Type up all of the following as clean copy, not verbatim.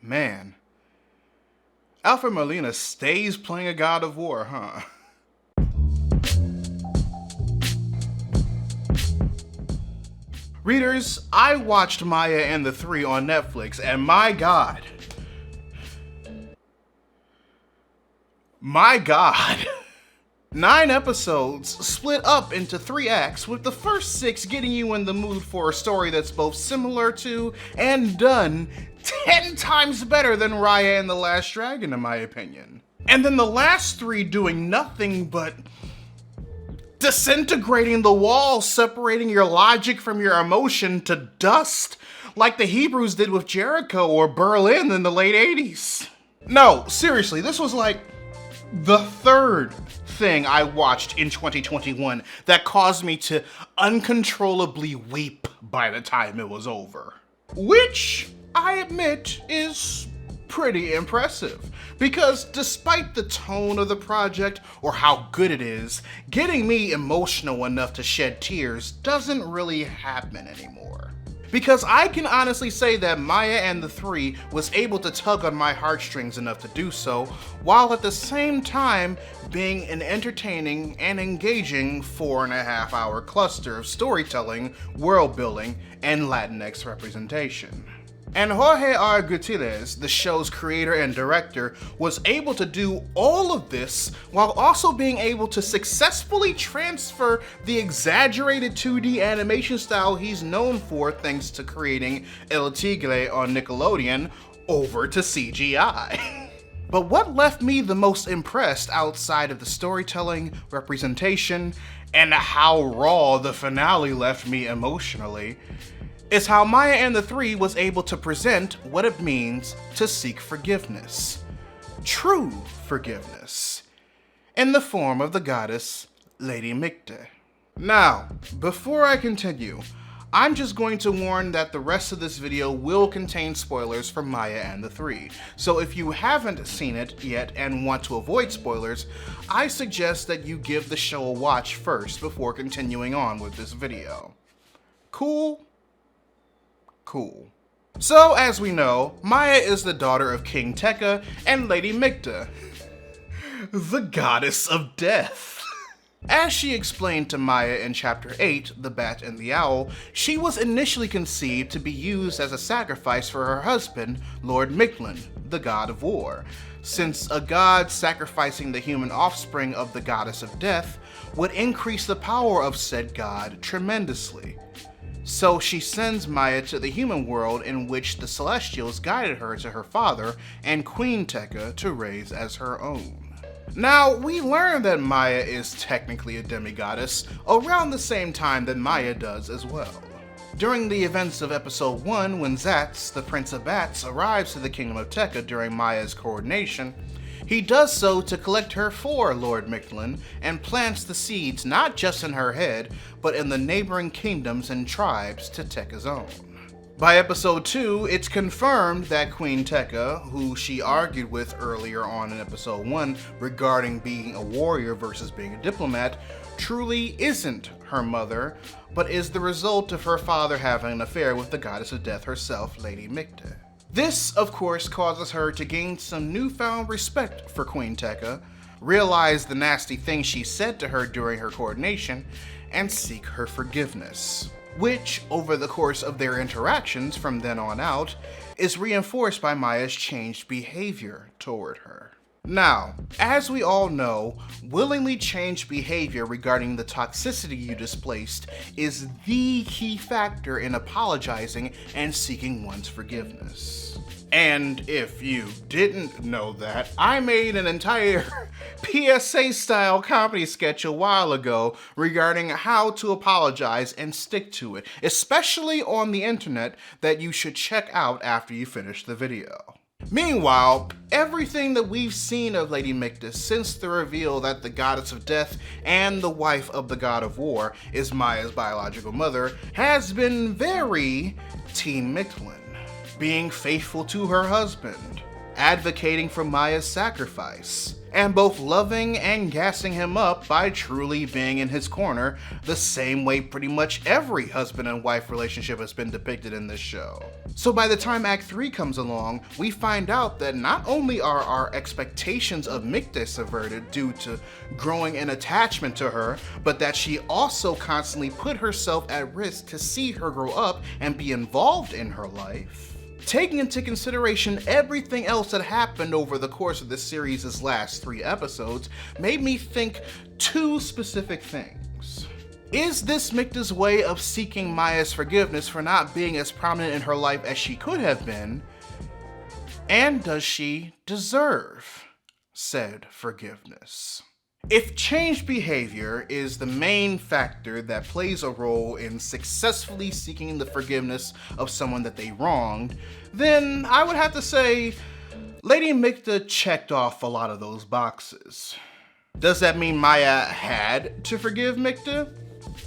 Man, Alfred Molina stays playing a god of war, huh? Readers, I watched Maya and the Three on Netflix, and my god. My god. 9 episodes split up into 3 acts, with the first 6 getting you in the mood for a story that's both similar to and done 10 times better than Raya and the Last Dragon, in my opinion. And then the last 3 doing nothing but disintegrating the walls, separating your logic from your emotion to dust, like the Hebrews did with Jericho or Berlin in the late 80s. No, seriously, this was like the 3rd thing I watched in 2021 that caused me to uncontrollably weep by the time it was over. Which, I admit, is pretty impressive, because despite the tone of the project or how good it is, getting me emotional enough to shed tears doesn't really happen anymore. Because I can honestly say that Maya and the Three was able to tug on my heartstrings enough to do so, while at the same time being an entertaining and engaging 4.5-hour cluster of storytelling, world building, and Latinx representation. And Jorge R. Gutierrez, the show's creator and director, was able to do all of this while also being able to successfully transfer the exaggerated 2D animation style he's known for thanks to creating El Tigre on Nickelodeon over to CGI. But what left me the most impressed outside of the storytelling, representation, and how raw the finale left me emotionally is how Maya and the Three was able to present what it means to seek forgiveness. True forgiveness. In the form of the goddess, Lady Micte. Now, before I continue, I'm just going to warn that the rest of this video will contain spoilers for Maya and the Three. So if you haven't seen it yet and want to avoid spoilers, I suggest that you give the show a watch first before continuing on with this video. Cool? Cool. So, as we know, Maya is the daughter of King Tekka and Lady Micte, the goddess of death. As she explained to Maya in Chapter 8, The Bat and the Owl, she was initially conceived to be used as a sacrifice for her husband, Lord Mictlan, the god of war, since a god sacrificing the human offspring of the goddess of death would increase the power of said god tremendously. So she sends Maya to the human world, in which the Celestials guided her to her father and Queen Tekka to raise as her own. Now, we learn that Maya is technically a demigoddess around the same time that Maya does as well. During the events of episode 1, when Zatz, the Prince of Bats, arrives to the Kingdom of Tekka during Maya's coronation, he does so to collect her for Lord Mictlan and plants the seeds not just in her head, but in the neighboring kingdoms and tribes to Tekka's own. By episode 2, it's confirmed that Queen Tekka, who she argued with earlier on in episode 1 regarding being a warrior versus being a diplomat, truly isn't her mother, but is the result of her father having an affair with the goddess of death herself, Lady Micte. This, of course, causes her to gain some newfound respect for Queen Tekka, realize the nasty things she said to her during her coronation, and seek her forgiveness, which, over the course of their interactions from then on out, is reinforced by Maya's changed behavior toward her. Now, as we all know, willingly changed behavior regarding the toxicity you displaced is the key factor in apologizing and seeking one's forgiveness. And if you didn't know that, I made an entire PSA-style comedy sketch a while ago regarding how to apologize and stick to it, especially on the internet, that you should check out after you finish the video. Meanwhile, everything that we've seen of Lady Micte since the reveal that the goddess of death and the wife of the god of war is Maya's biological mother has been very Team Mictlan, being faithful to her husband, advocating for Maya's sacrifice, and both loving and gassing him up by truly being in his corner, the same way pretty much every husband and wife relationship has been depicted in this show. So by the time Act 3 comes along, we find out that not only are our expectations of Micte subverted due to growing an attachment to her, but that she also constantly put herself at risk to see her grow up and be involved in her life. Taking into consideration everything else that happened over the course of this series' last 3 episodes, made me think 2 specific things. Is this Micte's way of seeking Maya's forgiveness for not being as prominent in her life as she could have been? And does she deserve said forgiveness? If changed behavior is the main factor that plays a role in successfully seeking the forgiveness of someone that they wronged, then I would have to say Lady Micte checked off a lot of those boxes. Does that mean Maya had to forgive Micte?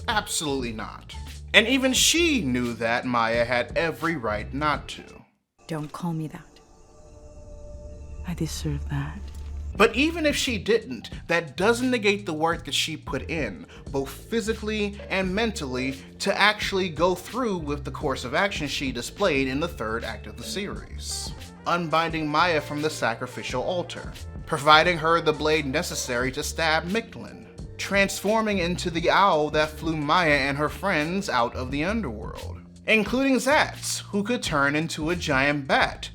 Absolutely not. And even she knew that Maya had every right not to. Don't call me that. I deserve that. But even if she didn't, that doesn't negate the work that she put in, both physically and mentally, to actually go through with the course of action she displayed in the 3rd act of the series. Unbinding Maya from the sacrificial altar, providing her the blade necessary to stab Mictlan, transforming into the owl that flew Maya and her friends out of the underworld, including Zatz, who could turn into a giant bat,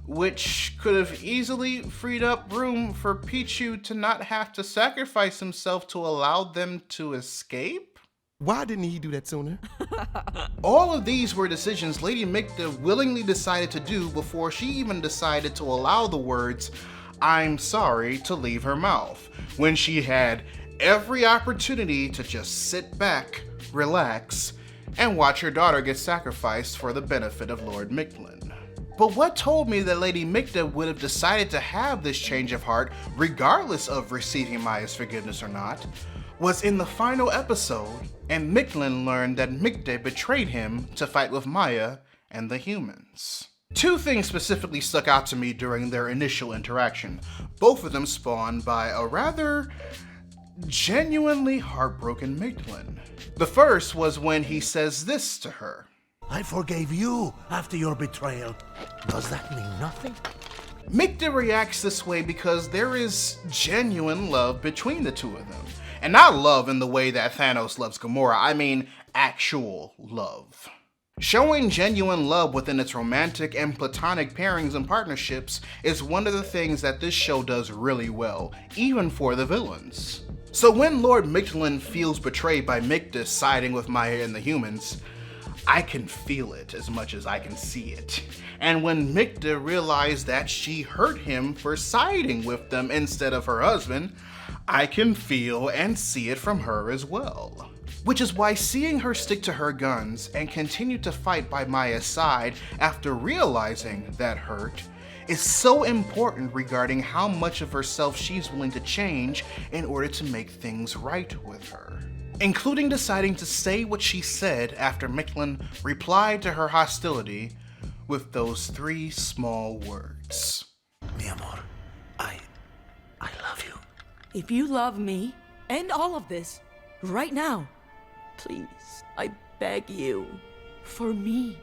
which could have easily freed up room for Pichu to not have to sacrifice himself to allow them to escape? Why didn't he do that sooner? All of these were decisions Lady Micte willingly decided to do before she even decided to allow the words, "I'm sorry," to leave her mouth, when she had every opportunity to just sit back, relax, and watch her daughter get sacrificed for the benefit of Lord Mictlan. But what told me that Lady Micte would have decided to have this change of heart, regardless of receiving Maya's forgiveness or not, was in the final episode, and Mictlan learned that Micte betrayed him to fight with Maya and the humans. 2 things specifically stuck out to me during their initial interaction, both of them spawned by a rather genuinely heartbroken Mictlan. The first was when he says this to her. I forgave you after your betrayal. Does that mean nothing? Micte reacts this way because there is genuine love between the 2 of them. And not love in the way that Thanos loves Gamora, I mean actual love. Showing genuine love within its romantic and platonic pairings and partnerships is one of the things that this show does really well, even for the villains. So when Lord Mictlan feels betrayed by Micte siding with Maya and the humans, I can feel it as much as I can see it. And when Micte realized that she hurt him for siding with them instead of her husband, I can feel and see it from her as well. Which is why seeing her stick to her guns and continue to fight by Maya's side after realizing that hurt is so important regarding how much of herself she's willing to change in order to make things right with her. Including deciding to say what she said after Mictlan replied to her hostility with those 3 small words. Mi amor, I love you. If you love me and all of this, right now, please, I beg you, for me,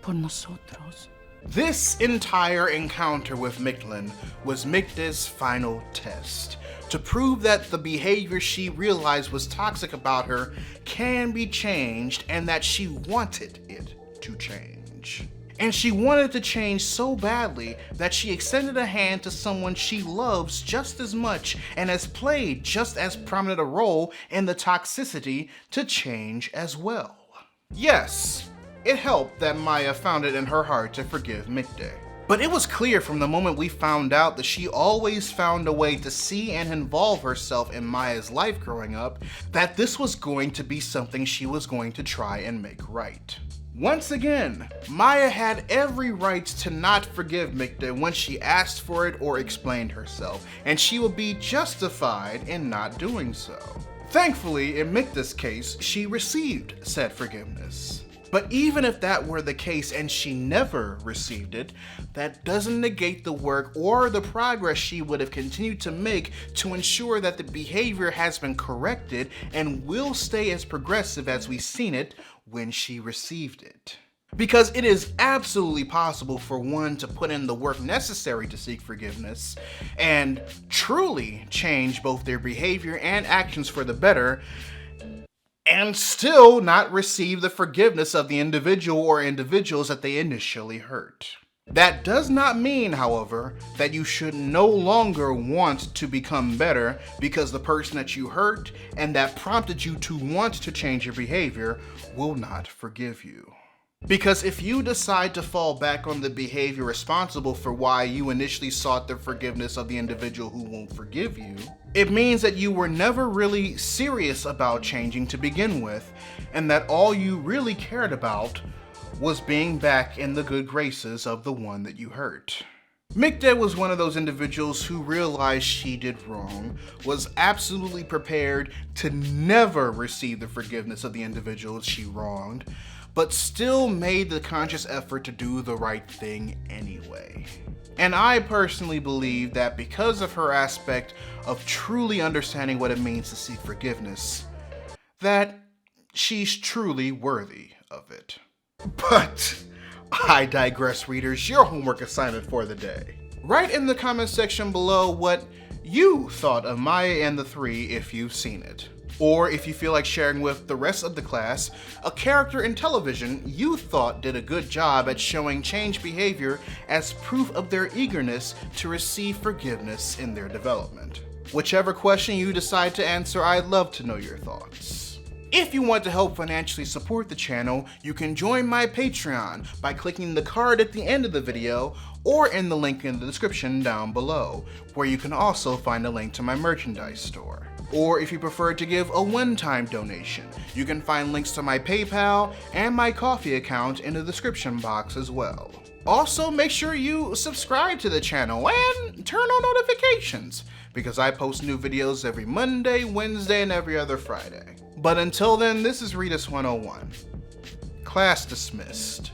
por nosotros. This entire encounter with Mictlan was Micte's final test, to prove that the behavior she realized was toxic about her can be changed and that she wanted it to change. And she wanted to change so badly that she extended a hand to someone she loves just as much and has played just as prominent a role in the toxicity to change as well. Yes, it helped that Maya found it in her heart to forgive Micte. But it was clear from the moment we found out that she always found a way to see and involve herself in Maya's life growing up, that this was going to be something she was going to try and make right. Once again, Maya had every right to not forgive Micte when she asked for it or explained herself, and she would be justified in not doing so. Thankfully, in Micte's case, she received said forgiveness. But even if that were the case and she never received it, that doesn't negate the work or the progress she would have continued to make to ensure that the behavior has been corrected and will stay as progressive as we've seen it when she received it. Because it is absolutely possible for one to put in the work necessary to seek forgiveness and truly change both their behavior and actions for the better, and still not receive the forgiveness of the individual or individuals that they initially hurt. That does not mean, however, that you should no longer want to become better because the person that you hurt and that prompted you to want to change your behavior will not forgive you. Because if you decide to fall back on the behavior responsible for why you initially sought the forgiveness of the individual who won't forgive you, it means that you were never really serious about changing to begin with, and that all you really cared about was being back in the good graces of the one that you hurt. Micte was one of those individuals who realized she did wrong, was absolutely prepared to never receive the forgiveness of the individuals she wronged, but still made the conscious effort to do the right thing anyway. And I personally believe that because of her aspect of truly understanding what it means to seek forgiveness, that she's truly worthy of it. But I digress, readers. Your homework assignment for the day. Write in the comment section below what you thought of Maya and the Three if you've seen it. Or if you feel like sharing with the rest of the class a character in television you thought did a good job at showing changed behavior as proof of their eagerness to receive forgiveness in their development. Whichever question you decide to answer, I'd love to know your thoughts. If you want to help financially support the channel, you can join my Patreon by clicking the card at the end of the video or in the link in the description down below, where you can also find a link to my merchandise store. Or if you prefer to give a one-time donation, you can find links to my PayPal and my Ko-fi account in the description box as well. Also, make sure you subscribe to the channel and turn on notifications, because I post new videos every Monday, Wednesday, and every other Friday. But until then, this is Readus 101. Class dismissed.